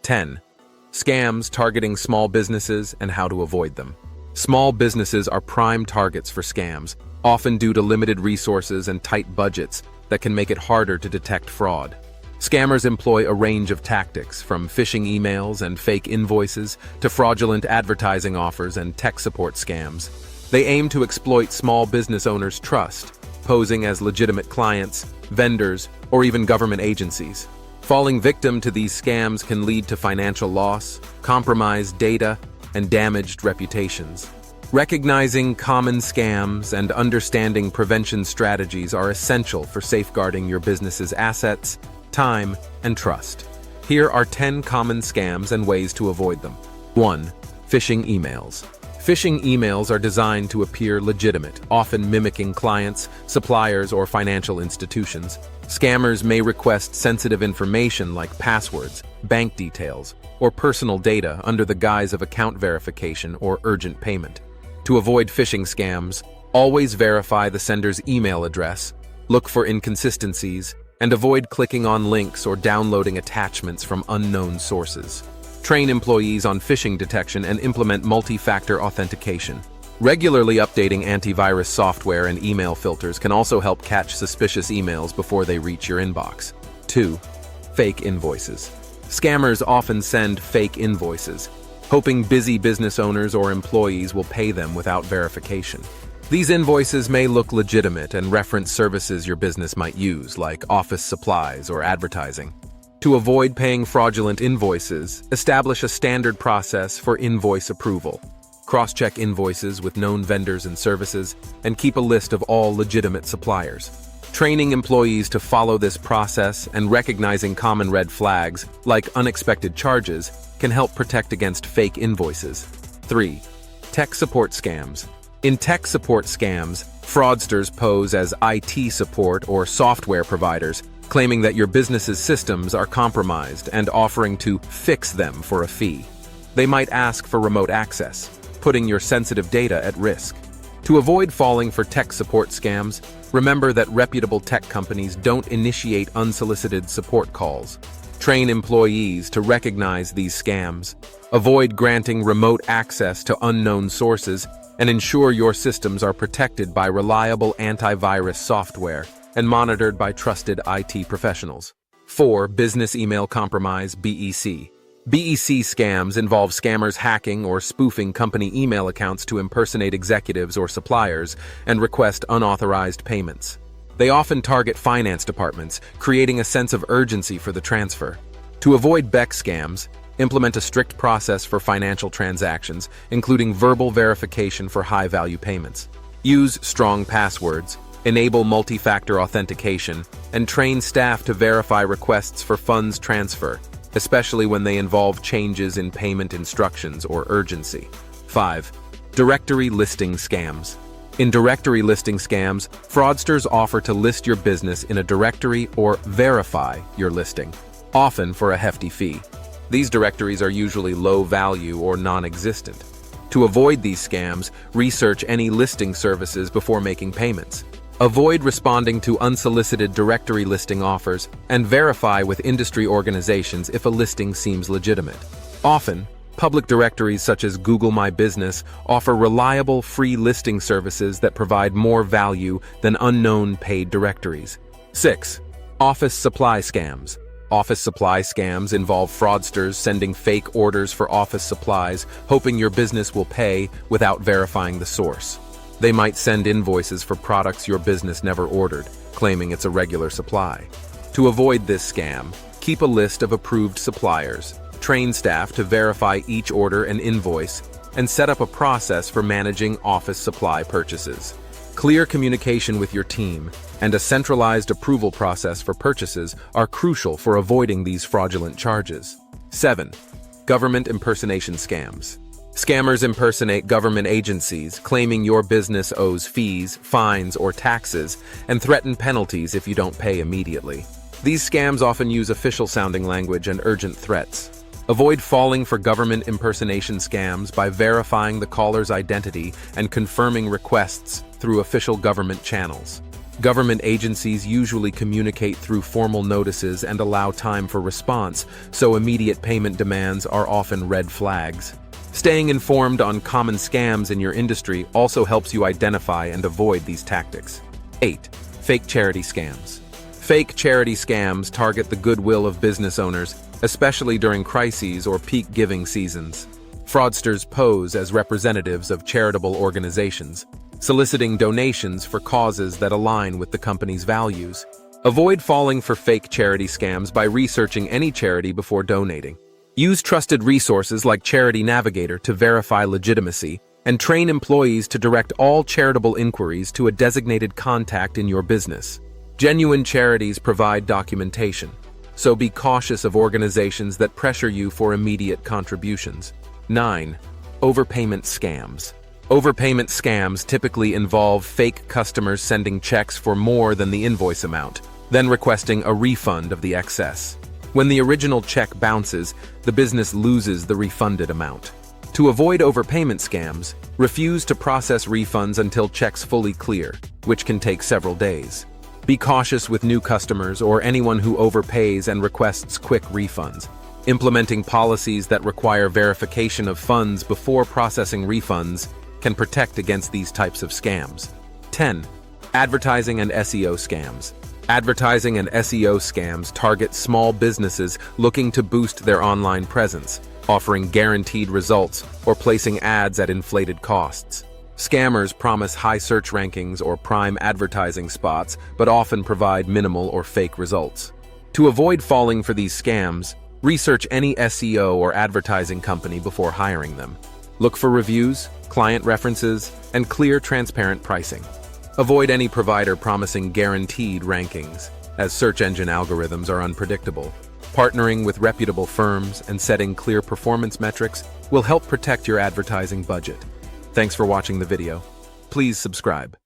10. Scams targeting small businesses and how to avoid them. Small businesses are prime targets for scams, often due to limited resources and tight budgets that can make it harder to detect fraud. Scammers employ a range of tactics, from phishing emails and fake invoices to fraudulent advertising offers and tech support scams. They aim to exploit small business owners' trust, posing as legitimate clients, vendors, or even government agencies. Falling victim to these scams can lead to financial loss, compromised data, and damaged reputations. Recognizing common scams and understanding prevention strategies are essential for safeguarding your business's assets, time, and trust. Here are 10 common scams and ways to avoid them. 1. Phishing emails. Phishing emails are designed to appear legitimate, often mimicking clients, suppliers, or financial institutions. Scammers may request sensitive information like passwords, bank details, or personal data under the guise of account verification or urgent payment. To avoid phishing scams, always verify the sender's email address, look for inconsistencies, and avoid clicking on links or downloading attachments from unknown sources. Train employees on phishing detection and implement multi-factor authentication. Regularly updating antivirus software and email filters can also help catch suspicious emails before they reach your inbox. 2. Fake invoices. Scammers often send fake invoices, hoping busy business owners or employees will pay them without verification. These invoices may look legitimate and reference services your business might use, like office supplies or advertising. To avoid paying fraudulent invoices, establish a standard process for invoice approval. Cross-check invoices with known vendors and services, and keep a list of all legitimate suppliers. Training employees to follow this process and recognizing common red flags, like unexpected charges, can help protect against fake invoices. 3. Tech support scams. In tech support scams, fraudsters pose as IT support or software providers, claiming that your business's systems are compromised and offering to fix them for a fee. They might ask for remote access, putting your sensitive data at risk. To avoid falling for tech support scams, remember that reputable tech companies don't initiate unsolicited support calls. Train employees to recognize these scams. Avoid granting remote access to unknown sources, and ensure your systems are protected by reliable antivirus software and monitored by trusted IT professionals. 4. Business email compromise, BEC. BEC scams involve scammers hacking or spoofing company email accounts to impersonate executives or suppliers and request unauthorized payments. They often target finance departments, creating a sense of urgency for the transfer. To avoid BEC scams, implement a strict process for financial transactions, including verbal verification for high-value payments. Use strong passwords, enable multi-factor authentication, and train staff to verify requests for funds transfer, especially when they involve changes in payment instructions or urgency. 5. Directory listing scams. In directory listing scams, fraudsters offer to list your business in a directory or verify your listing, often for a hefty fee. These directories are usually low value or non-existent. To avoid these scams, research any listing services before making payments. Avoid responding to unsolicited directory listing offers, and verify with industry organizations if a listing seems legitimate. Often, public directories such as Google My Business offer reliable free listing services that provide more value than unknown paid directories. 6. Office supply scams. Office supply scams involve fraudsters sending fake orders for office supplies, hoping your business will pay without verifying the source. They might send invoices for products your business never ordered, claiming it's a regular supply. To avoid this scam, keep a list of approved suppliers, train staff to verify each order and invoice, and set up a process for managing office supply purchases. Clear communication with your team and a centralized approval process for purchases are crucial for avoiding these fraudulent charges. 7. Government impersonation scams. Scammers impersonate government agencies, claiming your business owes fees, fines, or taxes, and threaten penalties if you don't pay immediately. These scams often use official-sounding language and urgent threats. Avoid falling for government impersonation scams by verifying the caller's identity and confirming requests through official government channels. Government agencies usually communicate through formal notices and allow time for response, so immediate payment demands are often red flags. Staying informed on common scams in your industry also helps you identify and avoid these tactics. 8. Fake charity scams. Fake charity scams target the goodwill of business owners, especially during crises or peak giving seasons. Fraudsters pose as representatives of charitable organizations, soliciting donations for causes that align with the company's values. Avoid falling for fake charity scams by researching any charity before donating. Use trusted resources like Charity Navigator to verify legitimacy, and train employees to direct all charitable inquiries to a designated contact in your business. Genuine charities provide documentation, so be cautious of organizations that pressure you for immediate contributions. 9. Overpayment scams. Overpayment scams typically involve fake customers sending checks for more than the invoice amount, then requesting a refund of the excess. When the original check bounces, the business loses the refunded amount. To avoid overpayment scams, refuse to process refunds until checks fully clear, which can take several days. Be cautious with new customers or anyone who overpays and requests quick refunds. Implementing policies that require verification of funds before processing refunds can protect against these types of scams. 10. Advertising and SEO scams. Advertising and SEO scams target small businesses looking to boost their online presence, offering guaranteed results or placing ads at inflated costs. Scammers promise high search rankings or prime advertising spots, but often provide minimal or fake results. To avoid falling for these scams, research any SEO or advertising company before hiring them. Look for reviews, client references, and clear, transparent pricing. Avoid any provider promising guaranteed rankings, as search engine algorithms are unpredictable. Partnering with reputable firms and setting clear performance metrics will help protect your advertising budget. Thanks for watching the video. Please subscribe.